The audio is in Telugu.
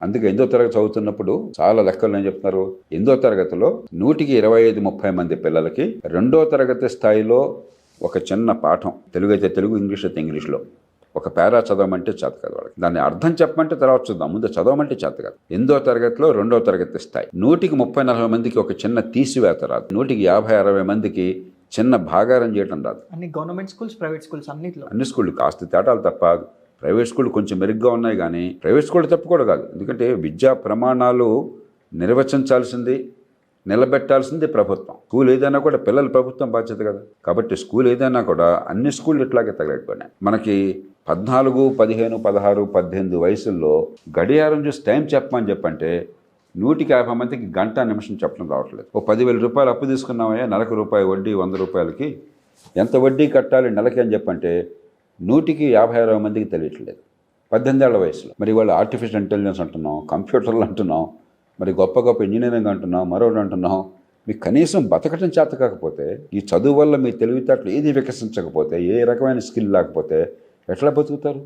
అందుకే 8వ తరగతి చదువుతున్నప్పుడు చాలా లెక్కలు ఏం చెప్తున్నారు, 8వ తరగతిలో 100కి 25-30 మంది పిల్లలకి 2వ తరగతి స్థాయిలో ఒక చిన్న పాఠం, తెలుగు అయితే తెలుగు, ఇంగ్లీష్ అయితే ఇంగ్లీష్లో ఒక పేరా చదవమంటే చేత కాదు వాళ్ళకి. దాన్ని అర్థం చెప్పమంటే తర్వాత చూద్దాం, ముందు చదవమంటే చేత కాదు. 8వ తరగతిలో 2వ తరగతి స్థాయి 100కి 30-40 మందికి ఒక చిన్న తీసివేత రాదు, 100కి 50-60 మందికి చిన్న భాగారం చేయడం రాదు. అన్ని గవర్నమెంట్ స్కూల్స్, ప్రైవేట్ స్కూల్స్ అన్ని స్కూళ్ళు కాస్త తేడాలు తప్ప. ప్రైవేట్ స్కూళ్ళు కొంచెం మెరుగ్గా ఉన్నాయి, కానీ ప్రైవేట్ స్కూళ్ళు తప్పు కూడా కాదు. ఎందుకంటే విద్యా ప్రమాణాలు నిర్వచించాల్సింది, నిలబెట్టాల్సింది ప్రభుత్వం. స్కూల్ ఏదైనా కూడా పిల్లల ప్రభుత్వం బాధ్యత కదా. కాబట్టి స్కూల్ ఏదైనా కూడా అన్ని స్కూళ్ళు ఇట్లాగే తగలెట్టుకున్నాయి. మనకి 14, 15, 16, 18 వయసుల్లో గడియారం చూసి టైం చెప్పమని చెప్పంటే 100కి 50 మందికి గంట నిమిషం చెప్పడం రావట్లేదు. ఓ 10,000 రూపాయలు అప్పు తీసుకున్నామయ్యా, నెలకు రూపాయి వడ్డీ, 100 రూపాయలకి ఎంత వడ్డీ కట్టాలి నెలకి అని చెప్పంటే 100కి 50-60 మందికి తెలియట్లేదు 18 ఏళ్ల వయసులో. మరి వాళ్ళు ఆర్టిఫిషియల్ ఇంటెలిజెన్స్ అంటున్నాం, కంప్యూటర్లు అంటున్నాం, మరి గొప్ప గొప్ప ఇంజనీరింగ్ అంటున్నాం, మరొకటి అంటున్నాం. మీకు కనీసం బతకటం చేత కాకపోతే, ఈ చదువు వల్ల మీ తెలివితేటలు ఏది వికసించకపోతే, ఏ రకమైన స్కిల్ లేకపోతే ఎట్లా బతుకుతారు?